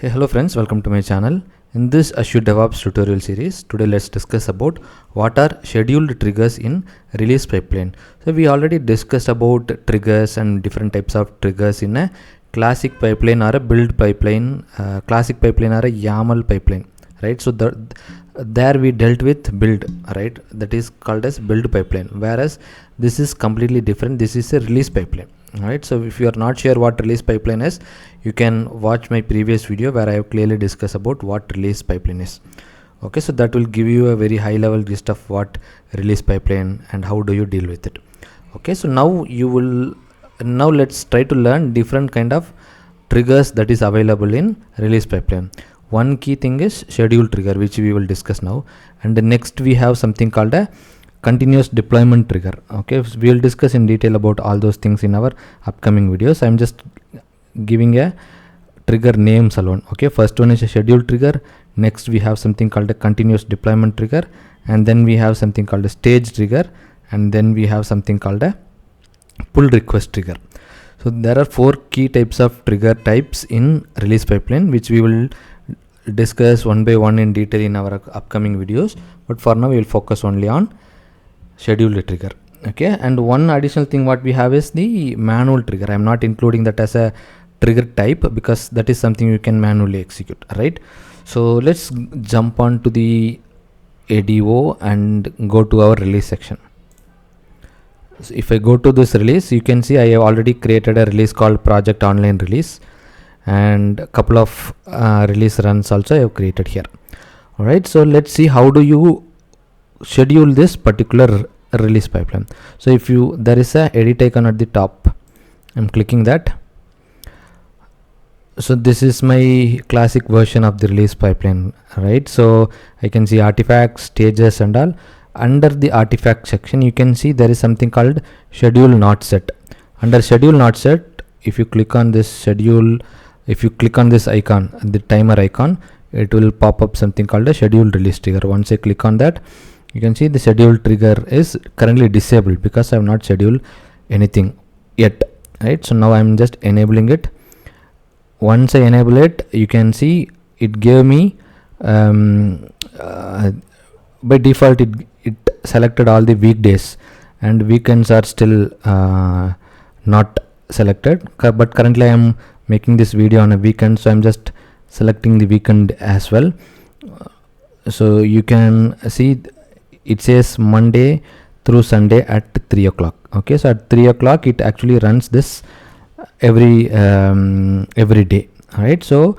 Hey, hello friends, welcome to my channel. In this Azure DevOps tutorial series, today let's discuss about what are scheduled triggers in release pipeline. So we already discussed about triggers and different types of triggers in a classic pipeline or a build pipeline, classic pipeline or a YAML pipeline, right? So there we dealt with build, right? That is called as build pipeline, whereas this is completely different. This is a release pipeline. Alright, so if you are not sure what release pipeline is, you can watch my previous video where I have clearly discussed about what release pipeline is. Okay, so that will give you a very high level gist of what release pipeline and how do you deal with it. Okay, so now let's try to learn different kind of triggers that is available in release pipeline. One key thing is schedule trigger, which we will discuss now, and the next we have something called a continuous deployment trigger. Okay, so we will discuss in detail about all those things in our upcoming videos. I'm just giving a trigger names alone. Okay, first one is a schedule trigger, next we have something called a continuous deployment trigger, and then we have something called a stage trigger, and then we have something called a pull request trigger. So there are four key types of trigger types in release pipeline, which we will discuss one by one in detail in our upcoming videos, but for now we will focus only on scheduled trigger. Okay, and one additional thing what we have is the manual trigger. I'm not including that as a trigger type because that is something you can manually execute, right? So let's jump on to the ADO and go to our release section. So if I go to this release, you can see I have already created a release called project online release, and a couple of release runs also I have created here. All right, so let's see how do you schedule this particular release pipeline. So if there is a edit icon at the top, I'm clicking that. So this is my classic version of the release pipeline, right? So I can see artifacts, stages and all. Under the artifact section, you can see there is something called schedule not set. Under schedule not set, if you click on this schedule, if you click on this icon, the timer icon, it will pop up something called a scheduled release trigger. Once I click on that, you can see the schedule trigger is currently disabled because I have not scheduled anything yet, right? So now I'm just enabling it. Once I enable it, you can see it gave me by default it selected all the weekdays, and weekends are still not selected, but currently I am making this video on a weekend, so I'm just selecting the weekend as well. So you can see it says Monday through Sunday at 3 o'clock. Okay, so at 3 o'clock it actually runs this every day. All right, so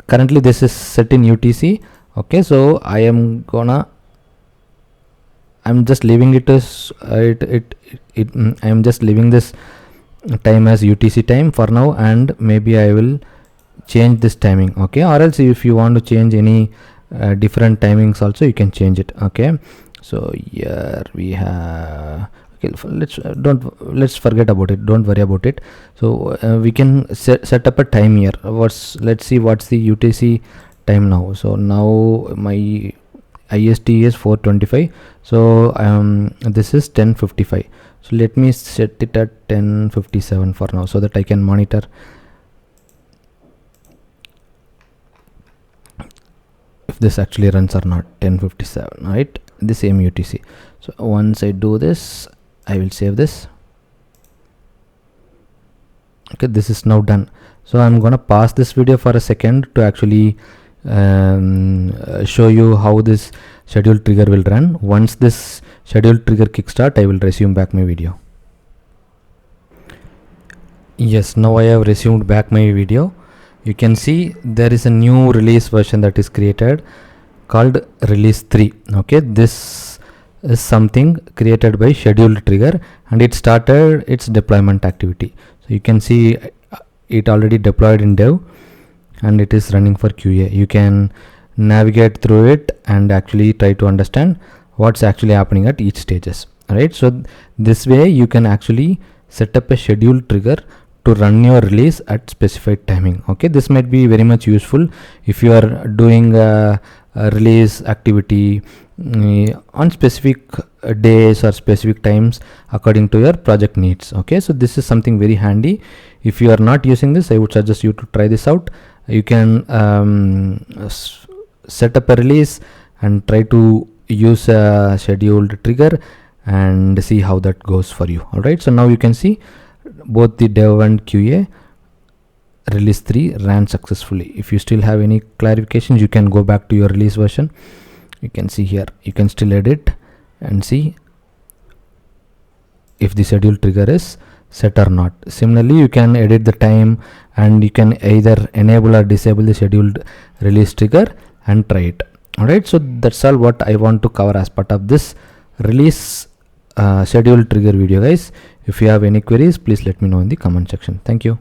currently this is set in UTC. Okay, so I'm just leaving it as I'm just leaving this time as UTC time for now, and maybe I will change this timing. Okay, or else if you want to change any different timings also, you can change it. Okay, so here we have, okay, let's forget about it, don't worry about it. So we can set up a time here. Let's see what's the UTC time now. So now my IST is 4:25, so this is 10:55. So let me set it at 10:57 for now so that I can monitor if this actually runs or not. 10:57, right? The same UTC. So once I do this, I will save this. Okay, this is now done. So I'm gonna pause this video for a second to actually show you how this schedule trigger will run. Once this schedule trigger kickstart, I will resume back my video. Yes, now I have resumed back my video. You can see there is a new release version that is created called release 3. Okay, this is something created by scheduled trigger, and it started its deployment activity. So you can see it already deployed in dev and it is running for QA. You can navigate through it and actually try to understand what's actually happening at each stages. Alright, so this way you can actually set up a scheduled trigger to run your release at specified timing. Okay, this might be very much useful if you are doing a release activity on specific days or specific times according to your project needs. Okay, so this is something very handy. If you are not using this, I would suggest you to try this out. you can set up a release and try to use a scheduled trigger and see how that goes for you. Alright, so now you can see both the dev and QA release 3 ran successfully. If you still have any clarifications, you can go back to your release version. You can see here, you can still edit and see if the schedule trigger is set or not. Similarly, you can edit the time and you can either enable or disable the scheduled release trigger and try it. Alright, so that's all what I want to cover as part of this release schedule trigger video, guys. If you have any queries, please let me know in the comment section. Thank you.